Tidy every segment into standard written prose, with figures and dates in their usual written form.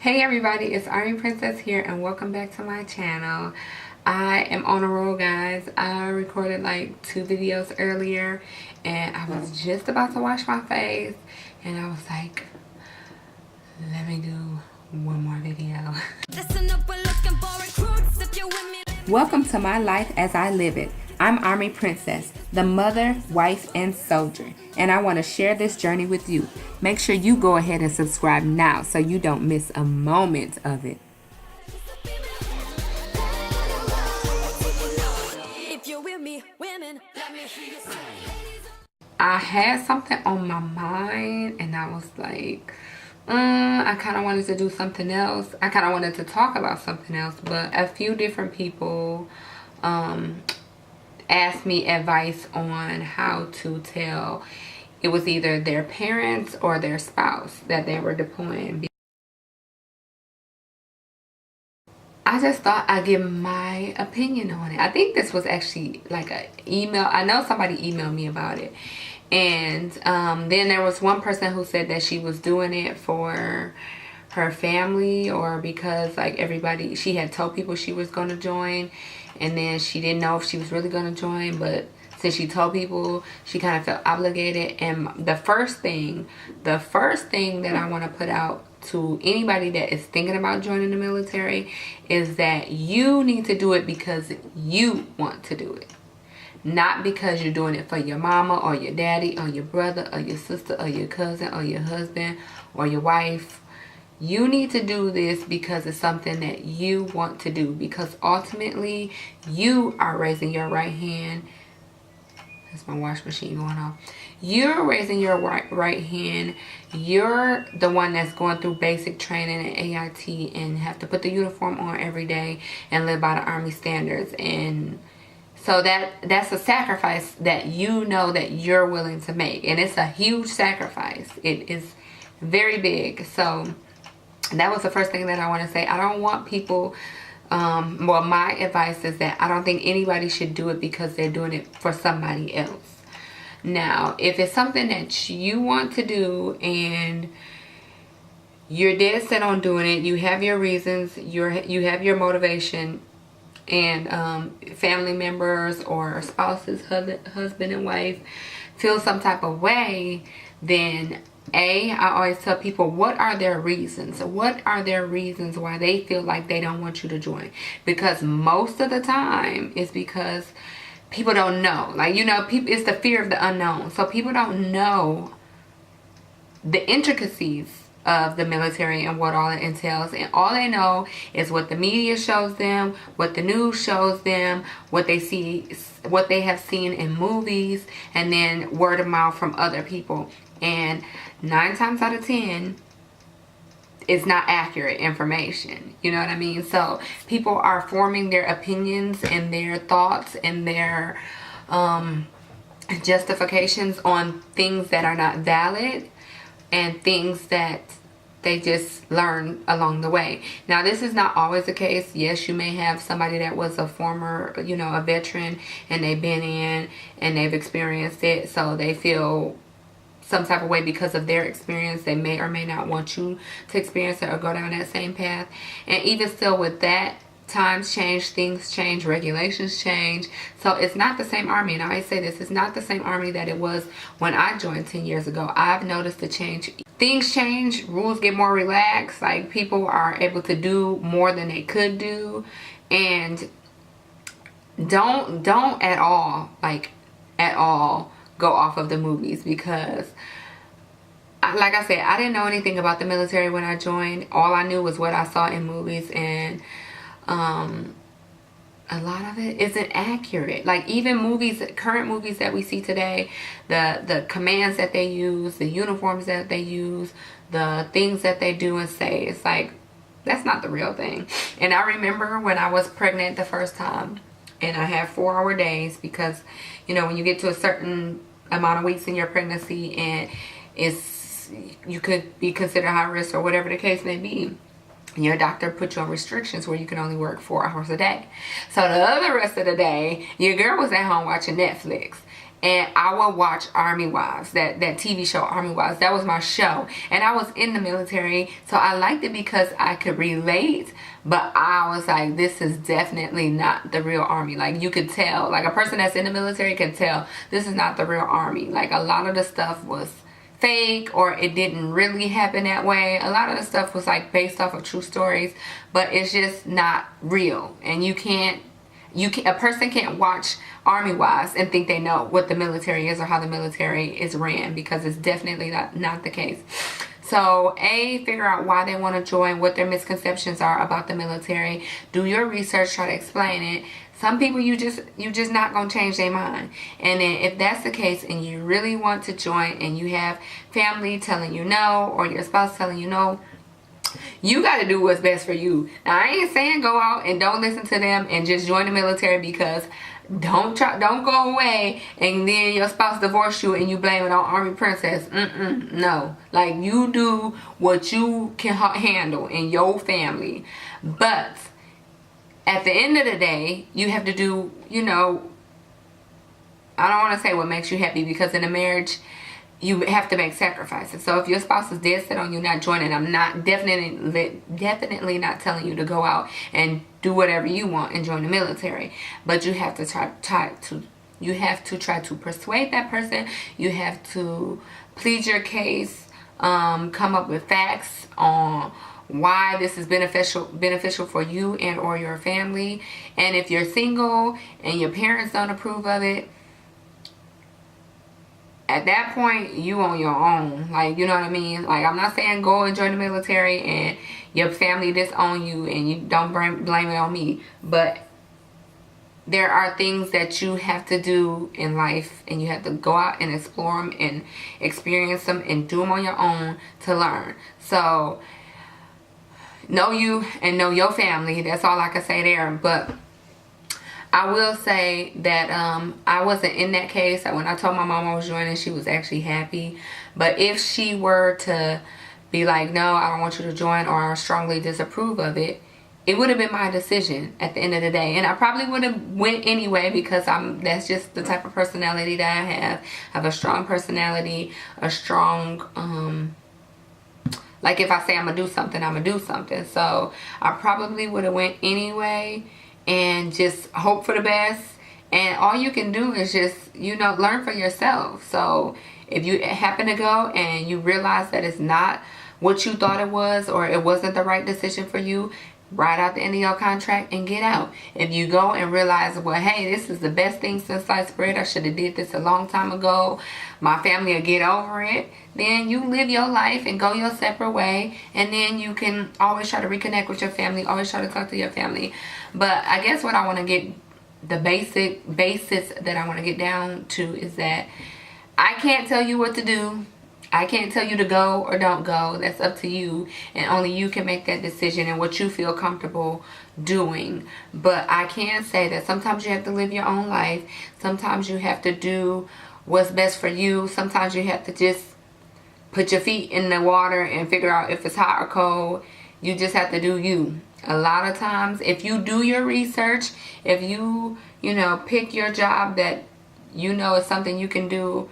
Hey everybody, it's Army Princess here and welcome back to my channel. I am on a roll, guys. I recorded like 2 videos earlier and I was just about to wash my face and I was like, let me do one more video. Welcome to my life as I live it. I'm Army Princess, the mother, wife, and soldier, and I want to share this journey with you. Make sure you go ahead and subscribe now so you don't miss a moment of it. I had something on my mind and I was like, I kind of wanted to do something else. I kind of wanted to talk about something else, but a few different people asked me advice on how to tell it was either their parents or their spouse that they were deploying. I just thought I'd give my opinion on it. I think this was actually like an email. I know somebody emailed me about it. And then there was one person who said that she was doing it for her family or because like everybody, she had told people she was going to join and then she didn't know if she was really going to join, but since she told people, she kind of felt obligated. And the first thing that I want to put out to anybody that is thinking about joining the military is that you need to do it because you want to do it. Not because you're doing it for your mama or your daddy or your brother or your sister or your cousin or your husband or your wife. You need to do this because it's something that you want to do, because ultimately you are raising your right hand. That's my wash machine going off. You're raising your right hand. You're the one that's going through basic training at AIT and have to put the uniform on every day and live by the Army standards. And so that's a sacrifice that you know that you're willing to make. And it's a huge sacrifice. It is very big. So that was the first thing that I want to say. I don't want people, well, my advice is that I don't think anybody should do it because they're doing it for somebody else. Now, if it's something that you want to do and you're dead set on doing it, you have your reasons, you have your motivation, and family members or spouses, husband and wife, feel some type of way, then I always tell people, what are their reasons? What are their reasons why they feel like they don't want you to join? Because most of the time it's because people don't know. Like, you know, people, it's the fear of the unknown. So people don't know the intricacies of the military and what all it entails, and all they know is what the media shows them, what the news shows them, what they see, what they have seen in movies, and then word of mouth from other people. And 9 times out of 10 it's not accurate information, you know what I mean? So people are forming their opinions and their thoughts and their justifications on things that are not valid and things that they just learn along the way. Now, this is not always the case. Yes, you may have somebody that was a former, you know, a veteran, and they've been in and they've experienced it, so they feel some type of way because of their experience. They may or may not want you to experience it or go down that same path. And even still with that, times change, things change, regulations change. So it's not the same Army. And I always say this, it's not the same Army that it was when I joined 10 years ago. I've noticed the change. Things change, rules get more relaxed, like people are able to do more than they could do. And don't at all, like at all, go off of the movies, because like I said, I didn't know anything about the military when I joined. All I knew was what I saw in movies, and a lot of it isn't accurate. Like even movies, current movies that we see today, the commands that they use, the uniforms that they use, the things that they do and say, it's like, that's not the real thing. And I remember when I was pregnant the first time and I had 4-hour days, because you know when you get to a certain amount of weeks in your pregnancy and you could be considered high risk or whatever the case may be, your doctor put you on restrictions where you can only work 4 hours a day. So the other rest of the day, your girl was at home watching Netflix. and I would watch Army Wives, that TV show Army Wives. That was my show, and I was in the military, so I liked it because I could relate. But I was like, this is definitely not the real army. Like, you could tell, like a person that's in the military can tell this is not the real army. Like, a lot of the stuff was fake, or it didn't really happen that way. A lot of the stuff was like based off of true stories, but it's just not real. And a person can't watch Army Wives and think they know what the military is or how the military is ran, because it's definitely not the case. So figure out why they want to join, what their misconceptions are about the military. Do your research, try to explain it. Some people, you just not gonna change their mind. And then if that's the case and you really want to join and you have family telling you no, or your spouse telling you no, you got to do what's best for you. Now, I ain't saying go out and don't listen to them and just join the military, because don't go away and then your spouse divorce you and you blame it on Army Princess. No. Like, you do what you can handle in your family. But at the end of the day, you have to do, I don't want to say what makes you happy, because in a marriage, you have to make sacrifices. So if your spouse is dead set on you not joining, I'm not definitely not telling you to go out and do whatever you want and join the military. But you have to try to persuade that person. You have to plead your case, come up with facts on why this is beneficial for you and or your family. And if you're single and your parents don't approve of it, at that point, you on your own. Like, you know what I mean? Like, I'm not saying go and join the military and your family disown you and you don't blame it on me. But there are things that you have to do in life, and you have to go out and explore them and experience them and do them on your own to learn. So, know you and know your family. That's all I can say there. But I will say that I wasn't in that case. When I told my mom I was joining, she was actually happy. But if she were to be like, no, I don't want you to join, or I strongly disapprove of it, it would have been my decision at the end of the day. And I probably would have went anyway, because that's just the type of personality that I have. I have a strong personality, a strong, like, if I say I'm going to do something, I'm going to do something. So I probably would have went anyway, and just hope for the best. And all you can do is just, learn for yourself. So if you happen to go and you realize that it's not what you thought it was, or it wasn't the right decision for you, write out the end of your contract and get out. If you go and realize, well, hey, this is the best thing since sliced bread, I should have did this a long time ago, my family will get over it, then you live your life and go your separate way. And then you can always try to reconnect with your family, always try to talk to your family. But I guess what I want to get, the basis that I want to get down to, is that I can't tell you what to do. I can't tell you to go or don't go. That's up to you, and only you can make that decision and what you feel comfortable doing. But I can say that sometimes you have to live your own life. Sometimes you have to do what's best for you. Sometimes you have to just put your feet in the water and figure out if it's hot or cold. You just have to do you. A lot of times, if you do your research, if you, pick your job that is something you can do,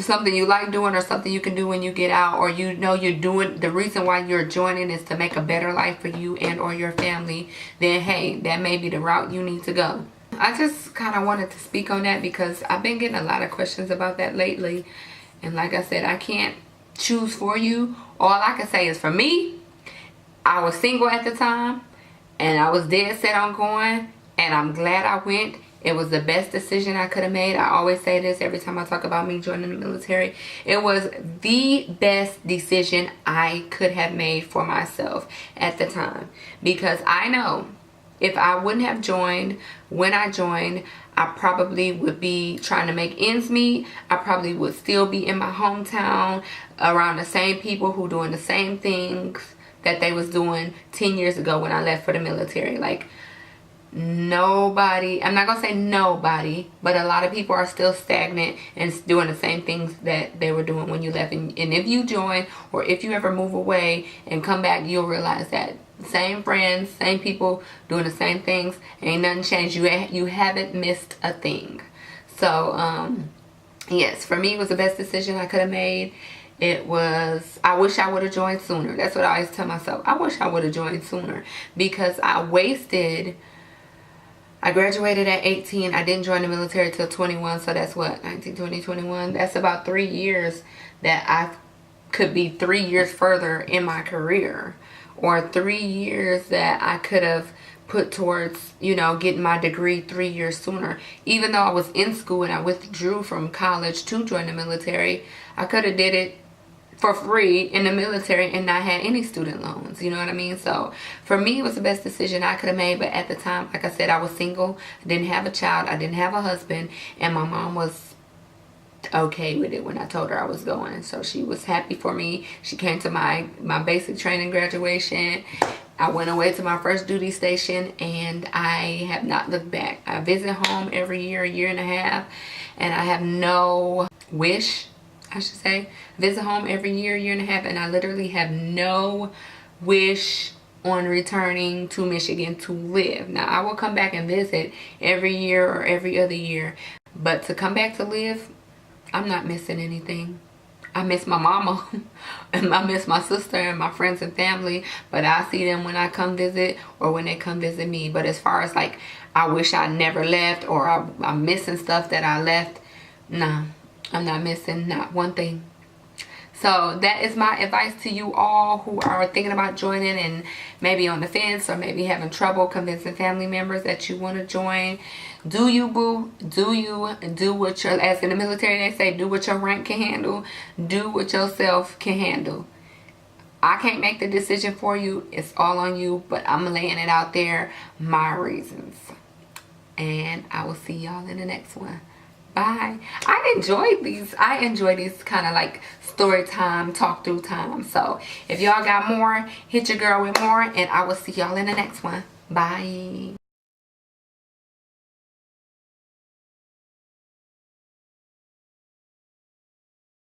something you like doing, or something you can do when you get out, or you're doing, the reason why you're joining is to make a better life for you and or your family, then hey, that may be the route you need to go. I just kind of wanted to speak on that, because I've been getting a lot of questions about that lately. And like I said, I can't choose for you. All I can say is, for me, I was single at the time, and I was dead set on going, and I'm glad I went. It was the best decision I could have made. I always say this every time I talk about me joining the military. It was the best decision I could have made for myself at the time. Because I know if I wouldn't have joined when I joined, I probably would be trying to make ends meet. I probably would still be in my hometown around the same people who doing the same things that they was doing 10 years ago when I left for the military. Like, nobody, I'm not gonna say nobody, but a lot of people are still stagnant and doing the same things that they were doing when you left. And if you join, or if you ever move away and come back, you'll realize that same friends, same people doing the same things, ain't nothing changed. You haven't missed a thing. So yes, for me, it was the best decision I could have made. It was, I wish I would have joined sooner. That's what I always tell myself. I wish I would have joined sooner, because I graduated at 18. I didn't join the military till 21. So that's what, 19, 20, 21. That's about 3 years that I could be 3 years further in my career, or 3 years that I could have put towards, you know, getting my degree 3 years sooner. Even though I was in school and I withdrew from college to join the military, I could have did it for free in the military and not had any student loans. You know what I mean? So for me, it was the best decision I could have made. But at the time, like I said, I was single. I didn't have a child. I didn't have a husband. And my mom was okay with it when I told her I was going. So she was happy for me. She came to my basic training graduation. I went away to my first duty station, and I have not looked back. I visit home every year, a year and a half, and I have no wish, I should say. Visit home every year, year and a half, and I literally have no wish on returning to Michigan to live. Now, I will come back and visit every year or every other year, but to come back to live, I'm not missing anything. I miss my mama and I miss my sister and my friends and family, but I see them when I come visit or when they come visit me. But as far as like, I wish I never left, or I'm missing stuff that I left, no, I'm not missing not one thing. So that is my advice to you all who are thinking about joining and maybe on the fence, or maybe having trouble convincing family members that you want to join. Do you, boo? Do you do what your, as in the military they say, do what your rank can handle. Do what yourself can handle. I can't make the decision for you. It's all on you, but I'm laying it out there, my reasons. And I will see y'all in the next one. Bye. I enjoy these kind of like story time, talk through time. So if y'all got more, hit your girl with more, and I will see y'all in the next one. Bye.